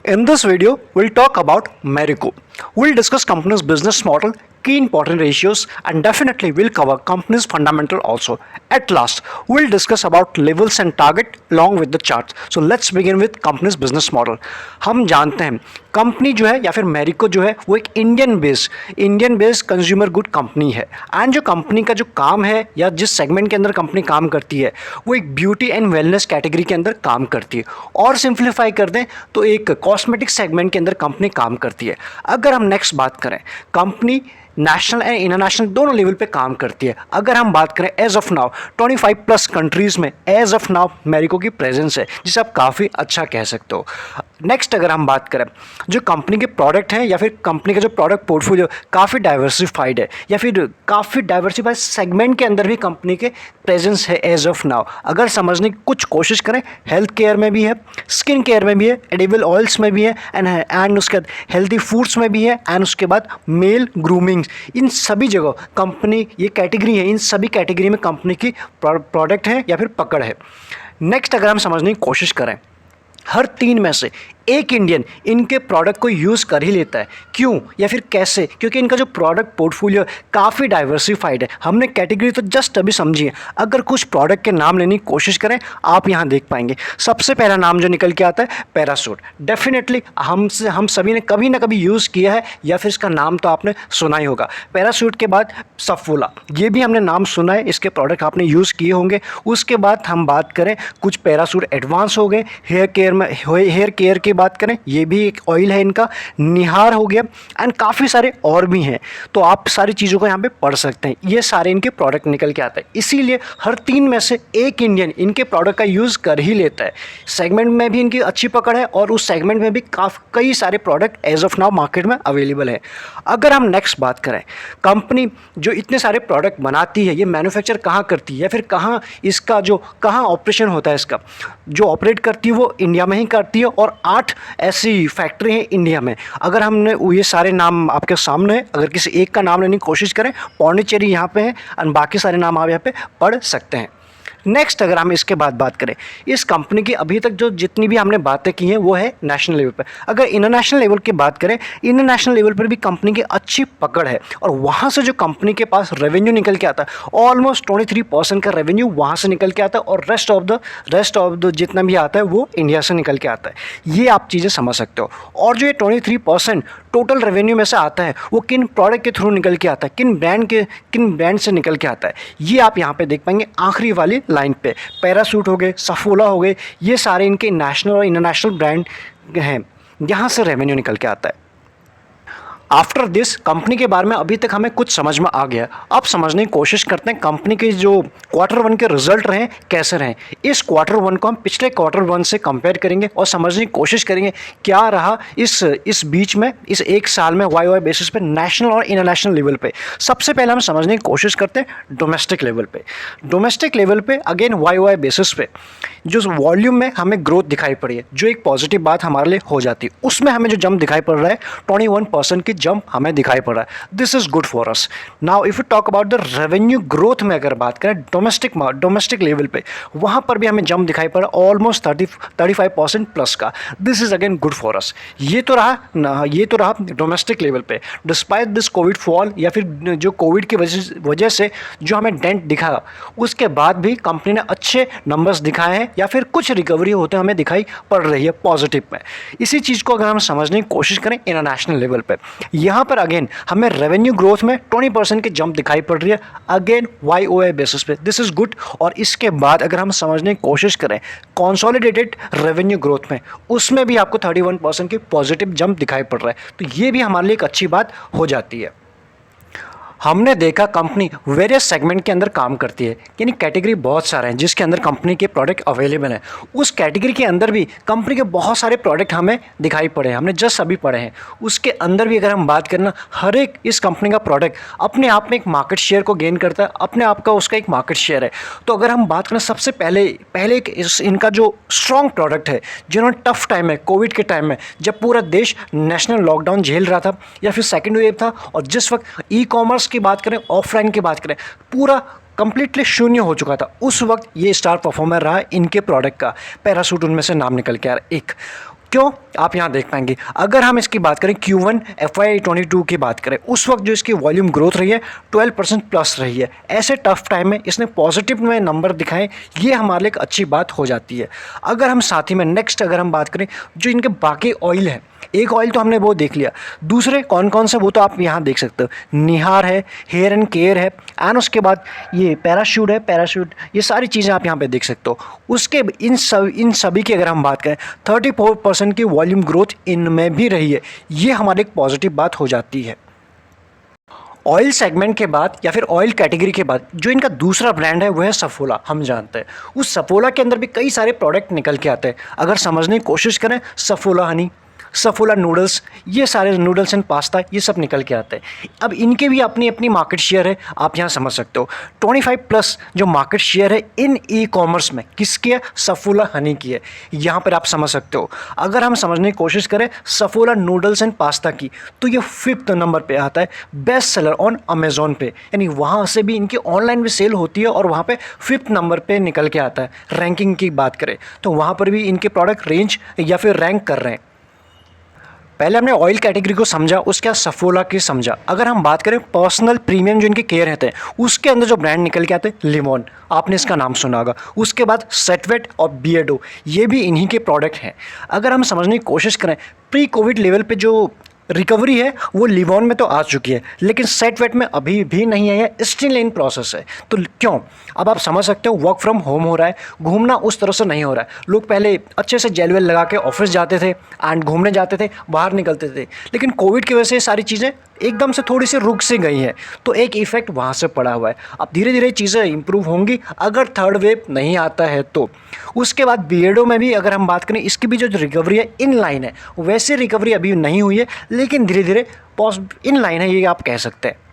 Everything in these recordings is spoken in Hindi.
In this video, we'll talk about Marico. We'll discuss company's business model, key important ratios, and definitely we'll cover company's fundamental also. At last, we'll discuss about levels and target along with the charts. So let's begin with company's business model. हम जानते हैं कंपनी जो है या फिर मैरिको जो है वो एक Indian based consumer good company है। एंड जो कंपनी का जो काम है या जिस सेगमेंट के अंदर कंपनी काम करती है वो एक ब्यूटी एंड वेलनेस कैटेगरी के अंदर काम करती है। और सिंप्लीफाई कर दें तो एक कॉस्मेटिक सेगमेंट के अंदर कंपनी काम करती है। अगर हम नेक्स्ट बात करें, कंपनी नेशनल एंड इंटरनेशनल दोनों लेवल पे काम करती है। अगर हम बात करें as of now 25 plus countries में एज ऑफ नाउ मैरिको की प्रेजेंस है, जिसे आप काफ़ी अच्छा कह सकते हो। नेक्स्ट अगर हम बात करें जो कंपनी के प्रोडक्ट हैं या फिर कंपनी का जो प्रोडक्ट पोर्टफोलियो काफ़ी डाइवर्सिफाइड है या फिर काफ़ी डाइवर्सिफाइड सेगमेंट के अंदर भी कंपनी के प्रेजेंस है एज ऑफ नाउ। अगर समझने की कुछ कोशिश करें, हेल्थ केयर में भी है, स्किन केयर में भी है, एडिबल ऑयल्स में भी है एंड उसके बाद हेल्दी फूड्स में भी है एंड उसके बाद मेल ग्रूमिंग, इन सभी जगह कंपनी ये कैटेगरी है, इन सभी कैटेगरी में कंपनी की प्रोडक्ट है या फिर पकड़ है। नेक्स्ट अगर हम समझने की कोशिश करें, हर 3 में से एक इंडियन इनके प्रोडक्ट को यूज़ कर ही लेता है। क्यों या फिर कैसे? क्योंकि इनका जो प्रोडक्ट पोर्टफोलियो काफ़ी डाइवर्सिफाइड है। हमने कैटेगरी तो जस्ट अभी समझी है। अगर कुछ प्रोडक्ट के नाम लेने की कोशिश करें, आप यहाँ देख पाएंगे सबसे पहला नाम जो निकल के आता है पैरासूट। डेफिनेटली हम सभी ने कभी ना कभी यूज़ किया है या फिर इसका नाम तो आपने सुना ही होगा। पैरासूट के बाद सफोला, ये भी हमने नाम सुना है, इसके प्रोडक्ट आपने यूज़ किए होंगे। उसके बाद हम बात करें कुछ पैरासूट एडवांस हो गए, हेयर केयर के बात करें, ये भी एक ऑयल है इनका, निहार हो गया एंड काफ़ी सारे और भी हैं। तो आप सारी चीज़ों को यहाँ पे पढ़ सकते हैं। ये सारे इनके प्रोडक्ट निकल के आते हैं। इसीलिए हर 3 में से एक इंडियन इनके प्रोडक्ट का यूज़ कर ही लेता है। सेगमेंट में भी इनकी अच्छी पकड़ है और उस सेगमेंट में भी कई सारे product as of now market में अवेलेबल है। अगर हम नेक्स्ट बात करें, कंपनी जो इतने सारे प्रोडक्ट बनाती है ये मैन्युफैक्चर कहाँ करती है या फिर कहाँ ऑपरेशन होता है, इसका जो ऑपरेट करती है वो इंडिया में ही करती है और 8 ऐसी फैक्ट्री हैं इंडिया में। अगर हमने ये सारे नाम आपके सामने है, अगर किसी एक का नाम लेने की कोशिश करें, पौंडीचेरी यहाँ पे है और बाकी सारे नाम आप यहाँ पे पढ़ सकते हैं। नेक्स्ट अगर हम इसके बाद बात करें, इस कंपनी की अभी तक जो जितनी भी हमने बातें की हैं वो है नेशनल लेवल पर। अगर इंटरनेशनल लेवल की बात करें, इंटरनेशनल लेवल पर भी कंपनी की अच्छी पकड़ है और वहाँ से जो कंपनी के पास रेवेन्यू निकल के आता है, ऑलमोस्ट 23% का रेवेन्यू वहाँ से निकल के आता है और रेस्ट ऑफ द जितना भी आता है वो इंडिया से निकल के आता है। ये आप चीज़ें समझ सकते हो। और जो ये 23% टोटल रेवेन्यू में से आता है वो किन प्रोडक्ट के थ्रू निकल के आता है, किन ब्रांड से निकल के आता है, ये आप यहाँ पे देख पाएंगे आखिरी वाली लाइन पे। पैरासूट हो गए, सफोला हो गए, ये सारे इनके नेशनल और इंटरनेशनल ब्रांड हैं, यहाँ से रेवेन्यू निकल के आता है। आफ्टर दिस कंपनी के बारे में अभी तक हमें कुछ समझ में आ गया। अब समझने की कोशिश करते हैं कंपनी के जो Q1 के रिजल्ट रहे कैसे रहे। इस Q1 को हम पिछले Q1 से कंपेयर करेंगे और समझने की कोशिश करेंगे क्या रहा इस बीच में, इस एक साल में YoY बेसिस पे नेशनल और इंटरनेशनल लेवल पे। सबसे पहले हम समझने की कोशिश करते हैं डोमेस्टिक लेवल पे अगेन YoY बेसिस पे जो वॉल्यूम में हमें ग्रोथ दिखाई पड़ी है, जो एक पॉजिटिव बात हमारे लिए हो जाती है। उसमें हमें जो जंप दिखाई पड़ रहा है 21% की जंप हमें दिखाई पड़ रहा है। This is good for us. Now if you talk about the revenue growth में अगर बात करें डोमेस्टिक लेवल पे, वहाँ पर भी हमें जंप दिखाई पड़ रहा है ऑलमोस्ट 35% प्लस का। This is again good for us. ये तो रहा डोमेस्टिक लेवल पे। डिस्पाइट दिस कोविड फॉल या फिर जो कोविड की वजह से जो हमें डेंट दिखा, उसके बाद भी कंपनी ने अच्छे नंबर्स दिखाए हैं या फिर कुछ रिकवरी होते हमें दिखाई पड़ रही है पॉजिटिव में। इसी चीज़ को अगर हम समझने की कोशिश करें इंटरनेशनल लेवल पे, यहाँ पर अगेन हमें रेवेन्यू ग्रोथ में 20% की जंप दिखाई पड़ रही है अगेन YoY बेसिस पे। This is good. और इसके बाद अगर हम समझने की कोशिश करें कंसोलिडेटेड रेवेन्यू ग्रोथ में, उसमें भी आपको 31% की पॉजिटिव जंप दिखाई पड़ रहा है। तो ये भी हमारे लिए एक अच्छी बात हो जाती है। हमने देखा कंपनी वेरियस सेगमेंट के अंदर काम करती है, यानी कैटेगरी बहुत सारे हैं जिसके अंदर कंपनी के प्रोडक्ट अवेलेबल हैं। उस कैटेगरी के अंदर भी कंपनी के बहुत सारे प्रोडक्ट हमें दिखाई पड़े हैं, हमने जस्ट अभी पढ़े हैं। उसके अंदर भी अगर हम बात करें ना, हर एक इस कंपनी का प्रोडक्ट अपने आप में एक मार्केट शेयर को गेन करता है, अपने आप का उसका एक मार्केट शेयर है। तो अगर हम बात करें सबसे पहले इनका जो स्ट्रॉन्ग प्रोडक्ट है, जिन्होंने टफ टाइम है कोविड के टाइम में, जब पूरा देश नेशनल लॉकडाउन झेल रहा था या फिर सेकेंड वेव था, और जिस वक्त ई-कॉमर्स की बात करें, ऑफलाइन की बात करें, पूरा कंप्लीटली शून्य हो चुका था, उस वक्त ये स्टार परफॉर्मर रहा इनके प्रोडक्ट का। पैरासूट उनमें से नाम निकल के आ रहा है एक। क्यों, आप यहाँ देख पाएंगे। अगर हम इसकी बात करें Q1 FY22 की बात करें, उस वक्त जो इसकी वॉल्यूम ग्रोथ रही है 12% प्लस रही है। ऐसे टफ टाइम में इसने पॉजिटिव में नंबर दिखाए, ये हमारे लिए एक अच्छी बात हो जाती है। अगर हम साथ ही में नेक्स्ट अगर हम बात करें जो इनके बाकी ऑयल है, एक ऑयल तो हमने वो देख लिया, दूसरे कौन कौन से वो तो आप यहाँ देख सकते हो। निहार है, हेयर एंड केयर है, एंड उसके बाद ये पैराशूट है, पैराशूट, ये सारी चीज़ें आप यहाँ पे देख सकते हो। उसके इन सभी की अगर हम बात करें 34% की वॉल्यूम ग्रोथ इनमें भी रही है, ये हमारी एक पॉजिटिव बात हो जाती है। ऑयल सेगमेंट के बाद या फिर ऑयल कैटेगरी के बाद जो इनका दूसरा ब्रांड है वो है सफोला। हम जानते हैं उस सफोला के अंदर भी कई सारे प्रोडक्ट निकल के आते हैं। अगर समझने की कोशिश करें, सफोला हनी, सफोला नूडल्स, ये सारे नूडल्स एंड पास्ता ये सब निकल के आते हैं। अब इनके भी अपनी अपनी मार्केट शेयर है, आप यहाँ समझ सकते हो। 25 प्लस जो मार्केट शेयर है इन ई कॉमर्स में किसकी है, सफोला हनी की है, यहाँ पर आप समझ सकते हो। अगर हम समझने की कोशिश करें सफोला नूडल्स एंड पास्ता की, तो ये 5th नंबर पे आता है बेस्ट सेलर ऑन अमेज़ॉन पे, यानी वहाँ से भी इनकी ऑनलाइन भी सेल होती है और वहाँ पे 5th नंबर पे निकल के आता है। रैंकिंग की बात करें तो वहाँ पर भी इनके प्रोडक्ट रेंज या फिर रैंक कर रहे हैं। पहले हमने ऑयल कैटेगरी को समझा, उसके बाद सफोला की समझा। अगर हम बात करें पर्सनल प्रीमियम जो इनके केयर रहते हैं, उसके अंदर जो ब्रांड निकल के आते हैं लिवॉन, आपने इसका नाम सुना होगा। उसके बाद सेटवेट और बियर्डो, ये भी इन्हीं के प्रोडक्ट हैं। अगर हम समझने की कोशिश करें प्री कोविड लेवल पे जो रिकवरी है वो लिवॉन में तो आ चुकी है, लेकिन सेटवेट में अभी भी नहीं आई है, स्टिल इन प्रोसेस है। तो क्यों, अब आप समझ सकते हो वर्क फ्रॉम होम हो रहा है, घूमना उस तरह से नहीं हो रहा है। लोग पहले अच्छे से जेल वेल लगा के ऑफिस जाते थे एंड घूमने जाते थे, बाहर निकलते थे, लेकिन कोविड की वजह से सारी चीज़ें एकदम से थोड़ी सी रुक सी गई हैं, तो एक इफेक्ट वहाँ से पड़ा हुआ है। अब धीरे धीरे चीज़ें इंप्रूव होंगी अगर थर्ड वेव नहीं आता है तो। उसके बाद बियर्डो में भी अगर हम बात करें, इसकी भी जो रिकवरी है इन लाइन है, वैसे रिकवरी अभी नहीं हुई है, लेकिन धीरे धीरे इन लाइन है, ये आप कह सकते हैं।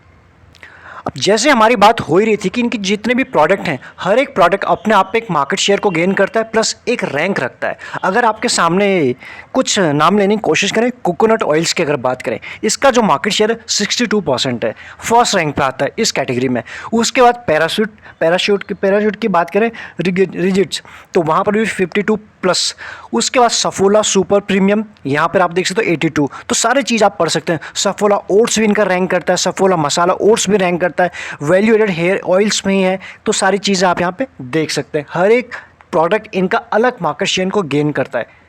अब जैसे हमारी बात हो ही रही थी कि इनके जितने भी प्रोडक्ट हैं, हर एक प्रोडक्ट अपने आप पे एक मार्केट शेयर को गेन करता है प्लस एक रैंक रखता है। अगर आपके सामने कुछ नाम लेने की कोशिश करें, कोकोनट ऑयल्स की अगर बात करें, इसका जो मार्केट शेयर है 62% है, फर्स्ट रैंक पे आता है इस कैटेगरी में। उसके बाद पैराशूट की बात करें, रिजिड्स, तो वहाँ पर भी 52 प्लस। उसके बाद सफोला सुपर प्रीमियम, यहाँ पर आप देख सकते हो 82। तो सारी चीज़ आप पढ़ सकते हैं। सफोला ओट्स भी इनका रैंक करता है, सफोला मसाला ओट्स भी रैंक करता है, वैल्यू एडेड हेयर ऑयल्स में ही है। तो सारी चीज़ें आप यहाँ पे देख सकते हैं, हर एक प्रोडक्ट इनका अलग मार्केट शेयर को गेन करता है।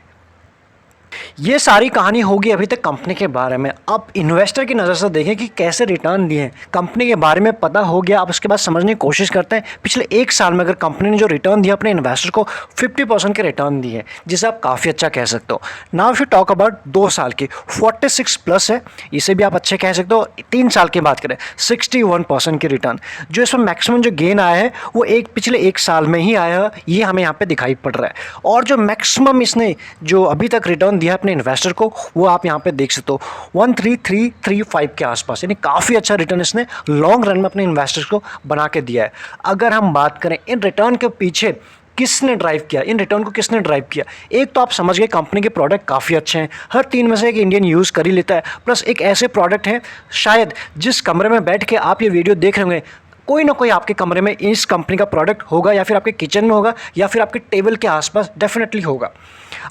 ये सारी कहानी होगी अभी तक कंपनी के बारे में। अब इन्वेस्टर की नज़र से देखें कि कैसे रिटर्न दिए हैं, कंपनी के बारे में पता हो गया। अब उसके बाद समझने की कोशिश करते हैं पिछले एक साल में अगर कंपनी ने जो रिटर्न दिया अपने इन्वेस्टर को, 50% के रिटर्न दिए हैं, जिसे आप काफ़ी अच्छा कह सकते हो। Now if you talk about 2 साल की, 46 प्लस है, इसे भी आप अच्छे कह सकते हो। 3 साल की बात करें 61% की रिटर्न। जो इसमें मैक्सिमम जो गेन आया है वो पिछले एक साल में ही आया है, ये हमें यहाँ पे दिखाई पड़ रहा है। और जो मैक्सिमम इसने जो अभी तक रिटर्न दिया अपने इन्वेस्टर को, वो आप यहाँ पे देख सकते हो 13335 के आसपास, यानी काफ़ी अच्छा रिटर्न इसने लॉन्ग रन में अपने इन्वेस्टर्स को बना के दिया है। अगर हम बात करें इन रिटर्न के पीछे किसने ड्राइव किया, इन रिटर्न को किसने ड्राइव किया, एक तो आप समझ गए कंपनी के प्रोडक्ट काफ़ी अच्छे हैं, हर 3 में से एक इंडियन यूज़ कर ही लेता है, प्लस एक ऐसे प्रोडक्ट हैं शायद जिस कमरे में बैठ के आप ये वीडियो देख रहे होंगे, कोई ना कोई आपके कमरे में इस कंपनी का प्रोडक्ट होगा, या फिर आपके किचन में होगा, या फिर आपके टेबल के आसपास डेफिनेटली होगा।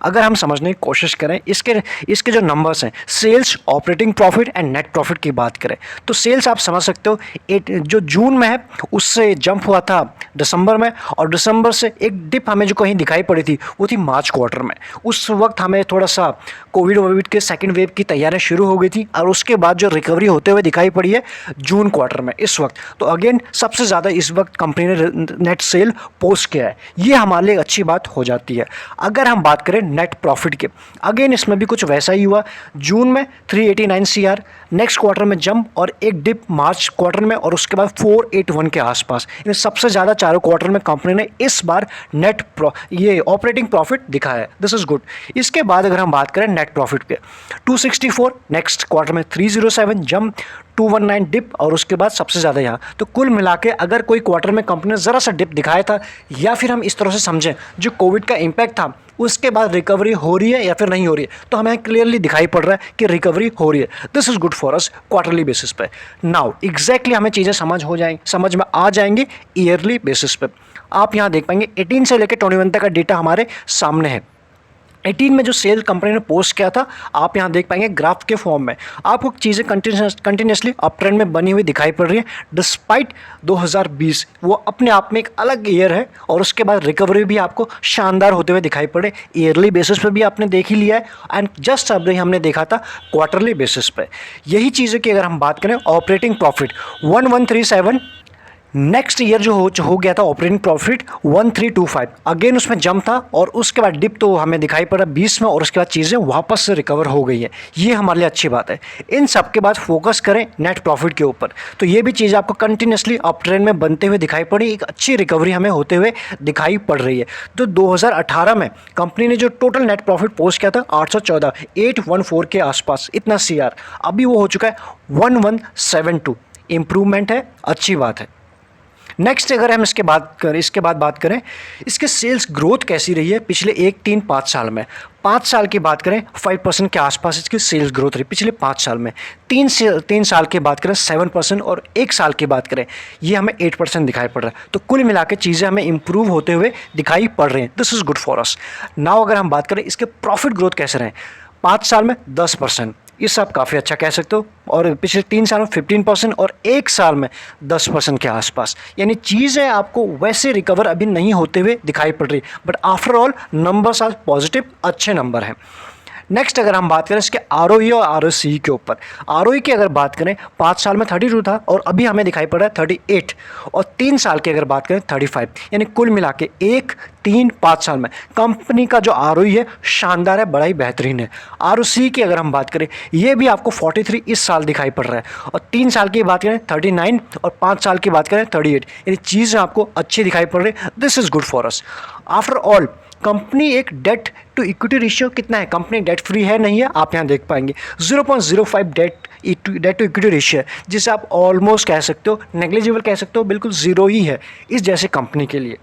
अगर हम समझने की कोशिश करें इसके जो नंबर्स हैं, sales, operating profit and net profit की बात करें, तो सेल्स आप समझ सकते हो जो जून में है उससे जंप हुआ था दिसंबर में, और दिसंबर से एक डिप हमें जो कहीं दिखाई पड़ी थी वो थी मार्च क्वार्टर में। उस वक्त हमें थोड़ा सा कोविड के सेकेंड वेव की तैयारियाँ शुरू हो गई थी, और उसके बाद जो रिकवरी होते हुए दिखाई पड़ी है जून क्वार्टर में इस वक्त। तो अगेन सबसे ज़्यादा इस वक्त कंपनी ने नेट सेल पोस्ट किया है, ये हमारे लिए अच्छी बात हो जाती है। अगर हम बात करें नेट प्रॉफिट के, अगेन इसमें भी कुछ वैसा ही हुआ। जून में 389 CR, नेक्स्ट क्वार्टर में जंप और एक डिप मार्च क्वार्टर में, और उसके बाद 481 के आसपास। इन सबसे ज़्यादा चारों क्वार्टर में कंपनी ने इस बार ये ऑपरेटिंग प्रॉफिट दिखाया है, दिस इज़ गुड। इसके बाद अगर हम बात करें नेट प्रॉफिट के, 264 नेक्स्ट क्वार्टर में, 307 जंप, 219 डिप, और उसके बाद सबसे ज़्यादा यहाँ। तो कुल मिला के अगर कोई क्वार्टर में कंपनी ने ज़रा सा डिप दिखाया था, या फिर हम इस तरह से समझें जो कोविड का इम्पैक्ट था उसके बाद रिकवरी हो रही है या फिर नहीं हो रही है, तो हमें क्लियरली दिखाई पड़ रहा है कि रिकवरी हो रही है। This is good for us quarterly basis पे। नाउ एग्जैक्टली हमें चीज़ें समझ में आ जाएंगी ईयरली बेसिस पे। आप यहाँ देख पाएंगे 18 से लेकर 21 तक का डेटा हमारे सामने है। 18 में जो सेल कंपनी ने पोस्ट किया था, आप यहाँ देख पाएंगे ग्राफ के फॉर्म में आपको चीज़ें कंटिन्यूसली अप ट्रेंड में बनी हुई दिखाई पड़ रही है। डिस्पाइट 2020 वो अपने आप में एक अलग ईयर है और उसके बाद रिकवरी भी आपको शानदार होते हुए दिखाई पड़े। ईयरली बेसिस पे भी आपने देख ही लिया है एंड जस्ट अभी हमने देखा था क्वार्टरली बेसिस पे। यही चीज़ें की अगर हम बात करें ऑपरेटिंग प्रॉफिट 1137, नेक्स्ट ईयर जो हो गया था ऑपरेटिंग प्रॉफिट 1325, अगेन उसमें जंप था और उसके बाद डिप तो हमें दिखाई पड़ा 20 में और उसके बाद चीज़ें वापस से रिकवर हो गई है। ये हमारे लिए अच्छी बात है। इन सब के बाद फोकस करें नेट प्रॉफिट के ऊपर, तो ये भी चीज़ आपको कंटिन्यूसली अप ट्रेंड में बनते हुए दिखाई पड़ी, एक अच्छी रिकवरी हमें होते हुए दिखाई पड़ रही है। तो 2018 में कंपनी ने जो टोटल नेट प्रॉफिट पोस्ट किया था 814 के आसपास इतना CR, अभी वो हो चुका है 1172, इम्प्रूवमेंट है, अच्छी बात है। नेक्स्ट अगर हम इसके बाद बात करें इसके सेल्स ग्रोथ कैसी रही है पिछले 1, 3, 5 साल में। 5 साल की बात करें 5% के आसपास इसकी सेल्स ग्रोथ रही पिछले 5 साल में। 3 साल की बात करें 7% और 1 साल की बात करें ये हमें 8% दिखाई पड़ रहा है। तो कुल मिला के चीज़ें हमें इंप्रूव होते हुए दिखाई पड़ रही हैं। This is good for us. Now अगर हम बात करें इसके प्रॉफिट ग्रोथ कैसे रहे, 5 साल में 10%, इस आप काफ़ी अच्छा कह सकते हो, और पिछले 3 साल में 15% और 1 साल में 10% के आसपास। यानी चीज़ें आपको वैसे रिकवर अभी नहीं होते हुए दिखाई पड़ रही, but after all numbers are positive, अच्छे नंबर हैं। नेक्स्ट अगर हम बात करें इसके ROE और ROCE के ऊपर, ROE की अगर बात करें 5 साल में 32 था और अभी हमें दिखाई पड़ रहा है 38, और 3 साल की अगर बात करें 35, यानी कुल मिला के 1, 3, 5 साल में कंपनी का जो ROE है शानदार है, बड़ा ही बेहतरीन है। ROCE की अगर हम बात करें ये भी आपको 43 इस साल दिखाई पड़ रहा है, और 3 साल की बात करें 39 और 5 साल की बात करें 38, यानी चीज़ें आपको अच्छी दिखाई पड़ रही है। This is good for us. After all company एक डेट टू इक्विटी रेशियो कितना है, कंपनी डेट फ्री है नहीं है, आप यहाँ देख पाएंगे 0.05 डेट टू इक्विटी रेशियो है, जिसे आप ऑलमोस्ट कह सकते हो नेग्लिजिबल कह सकते हो, बिल्कुल ज़ीरो ही है इस जैसे कंपनी के लिए।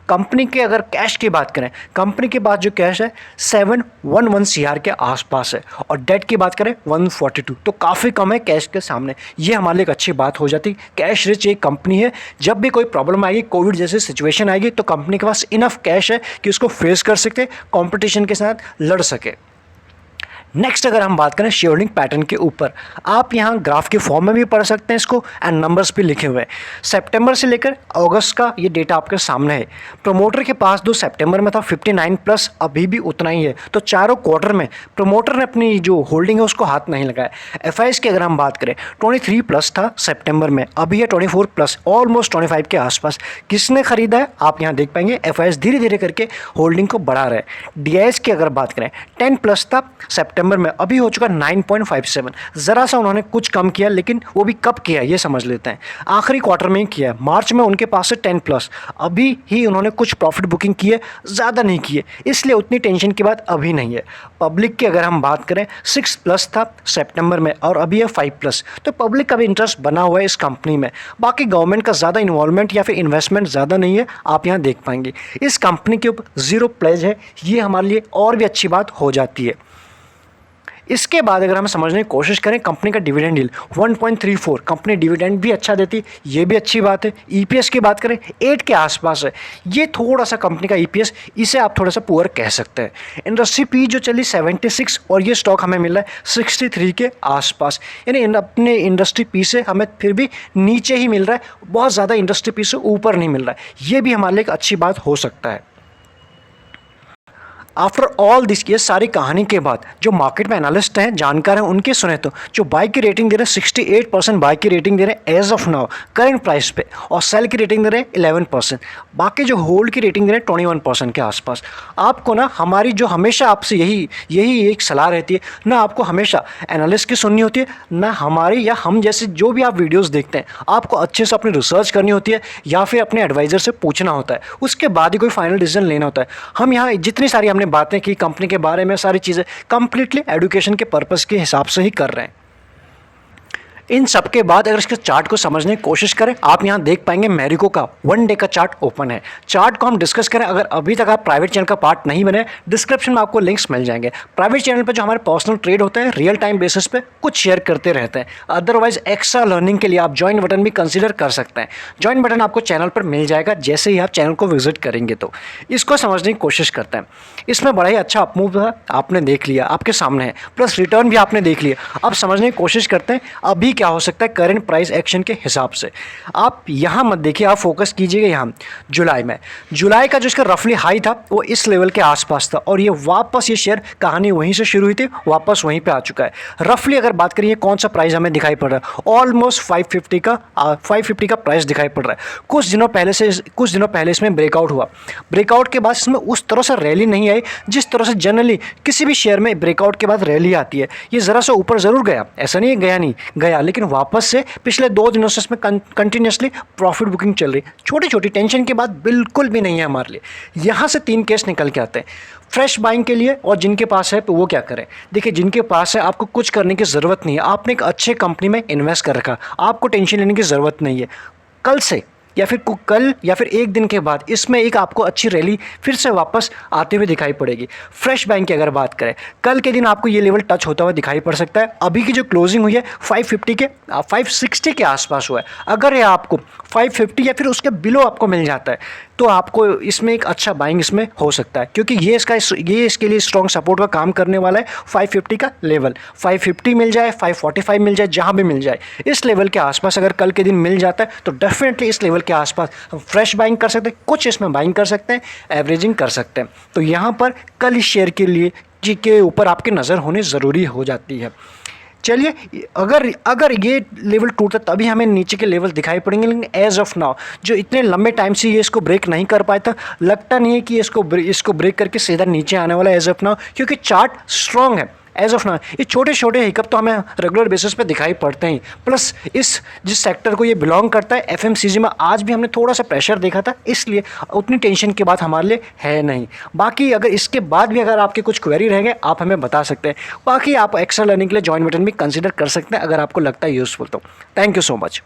कंपनी के अगर कैश की बात करें, कंपनी के पास जो कैश है 711 CR के आसपास है, और डेट की बात करें 142, तो काफ़ी कम है कैश के सामने। ये हमारे लिए एक अच्छी बात हो जाती। कैश रिच एक कंपनी है, जब भी कोई प्रॉब्लम आएगी, कोविड जैसी सिचुएशन आएगी, तो कंपनी के पास इनफ कैश है कि उसको फेस कर सके, कंपटीशन के साथ लड़ सके। नेक्स्ट अगर हम बात करें शेयर होल्डिंग पैटर्न के ऊपर, आप यहाँ ग्राफ के फॉर्म में भी पढ़ सकते हैं इसको, एंड नंबर्स भी लिखे हुए हैं। सितंबर से लेकर अगस्त का ये डेटा आपके सामने है। प्रमोटर के पास 2 सितंबर में था 59+, अभी भी उतना ही है। तो चारों क्वार्टर में प्रमोटर ने अपनी जो होल्डिंग है उसको हाथ नहीं लगाया। FIs की अगर हम बात करें 23+ था सितंबर में, अभी है 24+, ऑलमोस्ट 25 के आसपास। किसने खरीदा है आप यहाँ देख पाएंगे, FIs धीरे धीरे करके होल्डिंग को बढ़ा रहे हैं। DIs की अगर बात करें 10+ था सितंबर में, अभी हो चुका 9.57। ज़रा सा उन्होंने कुछ कम किया, लेकिन वो भी कब किया ये समझ लेते हैं, आखिरी क्वार्टर में ही किया है। मार्च में उनके पास से 10+, अभी ही उन्होंने कुछ प्रॉफिट बुकिंग की है, ज़्यादा नहीं की है, इसलिए उतनी टेंशन की बात अभी नहीं है। पब्लिक की अगर हम बात करें 6+ था सितंबर में और अभी है 5+, तो पब्लिक का भी इंटरेस्ट बना हुआ है इस कंपनी में। बाकी गवर्नमेंट का ज़्यादा इन्वॉल्वमेंट या फिर इन्वेस्टमेंट ज़्यादा नहीं है, आप यहाँ देख पाएंगे। इस कंपनी के ऊपर 0 प्लेज है, ये हमारे लिए और भी अच्छी बात हो जाती है। इसके बाद अगर हम समझने की कोशिश करें कंपनी का डिविडेंड यील्ड 1.34, कंपनी डिविडेंड भी अच्छा देती, ये भी अच्छी बात है। EPS की बात करें 8 के आसपास है, ये थोड़ा सा कंपनी का EPS इसे आप थोड़ा सा पुअर कह सकते हैं। इंडस्ट्री पी जो चली 76 और ये स्टॉक हमें मिला है 63 के आसपास, यानी अपने इंडस्ट्री पी से हमें फिर भी नीचे ही मिल रहा है, बहुत ज़्यादा इंडस्ट्री पी से ऊपर नहीं मिल रहा है, ये भी हमारे लिए एक अच्छी बात हो सकता है। आफ्टर ऑल दिस, ये सारी कहानी के बाद जो मार्केट में एनालिस्ट हैं, जानकार हैं, उनके सुने तो जो बाई की रेटिंग दे रहे हैं 68% बाई की रेटिंग दे रहे हैं as of now current price पे, और सेल की रेटिंग दे रहे हैं 11%, बाकी जो होल्ड की रेटिंग दे रहे हैं 21% के आसपास। आपको ना हमारी जो हमेशा आपसे यही एक सलाह रहती है, ना आपको हमेशा एनालिस्ट की सुननी होती है, ना हमारी या हम जैसे जो भी आप वीडियोज़ देखते हैं, आपको अच्छे से अपनी रिसर्च करनी होती है या फिर अपने एडवाइज़र से पूछना होता है, उसके बाद ही कोई फाइनल डिसीजन लेना होता है। हम यहाँ जितनी सारी हमने बातें की कंपनी के बारे में, सारी चीज़ें कंप्लीटली एजुकेशन के पर्पस के हिसाब से ही कर रहे हैं। इन सब के बाद अगर इसके चार्ट को समझने की कोशिश करें, आप यहाँ देख पाएंगे मैरिको का 1 डे का चार्ट ओपन है। चार्ट को हम डिस्कस करें, अगर अभी तक आप प्राइवेट चैनल का पार्ट नहीं बने, डिस्क्रिप्शन में आपको लिंक्स मिल जाएंगे। प्राइवेट चैनल पर जो हमारे पर्सनल ट्रेड होते हैं रियल टाइम बेसिस पे कुछ शेयर करते रहते हैं। अदरवाइज एक्स्ट्रा लर्निंग के लिए आप ज्वाइन बटन भी कंसिडर कर सकते हैं। ज्वाइन बटन आपको चैनल पर मिल जाएगा जैसे ही आप चैनल को विजिट करेंगे। तो इसको समझने की कोशिश करते हैं। इसमें बड़ा ही अच्छा अपमूव है, आपने देख लिया, आपके सामने है, प्लस रिटर्न भी आपने देख लिया। अब समझने की कोशिश करते हैं अभी क्या हो सकता है करंट प्राइस एक्शन के हिसाब से। आप यहाँ मत देखिए, आप फोकस कीजिएगा यहाँ जुलाई में। जुलाई का जो इसका रफली हाई था वो इस लेवल के आसपास था और ये वापस, ये शेयर कहानी वहीं से शुरू हुई थी, वापस वहीं पे आ चुका है। रफली अगर बात करिए कौन सा प्राइस हमें दिखाई पड़ रहा है, ऑलमोस्ट 550 का प्राइस दिखाई पड़ रहा है। कुछ दिनों पहले इसमें ब्रेकआउट हुआ। ब्रेकआउट के बाद इसमें उस तरह से रैली नहीं आई जिस तरह से जनरली किसी भी शेयर में ब्रेकआउट के बाद रैली आती है। ये ज़रा सा ऊपर ज़रूर गया, ऐसा नहीं गया नहीं गया, लेकिन वापस से पिछले 2 दिनों से इसमें कंटिन्यूसली प्रॉफिट बुकिंग चल रही। छोटी छोटी टेंशन के बाद बिल्कुल भी नहीं है हमारे लिए। यहाँ से 3 केस निकल के आते हैं फ्रेश बाइंग के लिए, और जिनके पास है वो क्या करें। देखिए, जिनके पास है आपको कुछ करने की ज़रूरत नहीं है। आपने एक अच्छे कंपनी में इन्वेस्ट कर रखा, आपको टेंशन लेने की ज़रूरत नहीं है। कल से या फिर 1 दिन के बाद इसमें एक आपको अच्छी रैली फिर से वापस आते हुए दिखाई पड़ेगी। फ्रेश बैंक की अगर बात करें, कल के दिन आपको ये लेवल टच होता हुआ दिखाई पड़ सकता है। अभी की जो क्लोजिंग हुई है 560 के आसपास हुआ है। अगर ये आपको 550 या फिर उसके बिलो आपको मिल जाता है तो आपको इसमें एक अच्छा बाइंग इसमें हो सकता है, क्योंकि ये इसके लिए स्ट्रॉन्ग सपोर्ट का काम करने वाला है। 550 का लेवल, 550 मिल जाए, 545 मिल जाए, जहाँ भी मिल जाए, इस लेवल के आसपास अगर कल के दिन मिल जाता है तो डेफिनेटली इस लेवल के आसपास हम फ्रेश बाइंग कर सकते हैं। कुछ इसमें बाइंग कर सकते हैं, एवरेजिंग कर सकते हैं। तो यहाँ पर कल इस शेयर के लिए जी के ऊपर आपकी नज़र होनी ज़रूरी हो जाती है। चलिए, अगर ये लेवल टूटता तभी हमें नीचे के लेवल दिखाई पड़ेंगे, लेकिन एज ऑफ नाउ जो इतने लंबे टाइम से ये इसको ब्रेक नहीं कर पाया था, लगता नहीं है कि इसको ब्रेक करके सीधा नीचे आने वाला है एज ऑफ नाउ, क्योंकि चार्ट स्ट्रॉन्ग है एज ऑफ नाउ। ये छोटे छोटे हिकअप तो हमें रेगुलर बेसिस पे दिखाई पड़ते हैं। प्लस जिस सेक्टर को ये बिलोंग करता है एफएमसीजी में, आज भी हमने थोड़ा सा प्रेशर देखा था, इसलिए उतनी टेंशन की बात हमारे लिए है नहीं। बाकी अगर इसके बाद भी अगर आपके कुछ क्वेरी रहेंगे आप हमें बता सकते हैं। बाकी आप एक्स्ट्रा लर्निंग के लिए ज्वाइन बटन भी कंसिडर कर सकते हैं अगर आपको लगता है यूज़फुल तो। Thank you so much.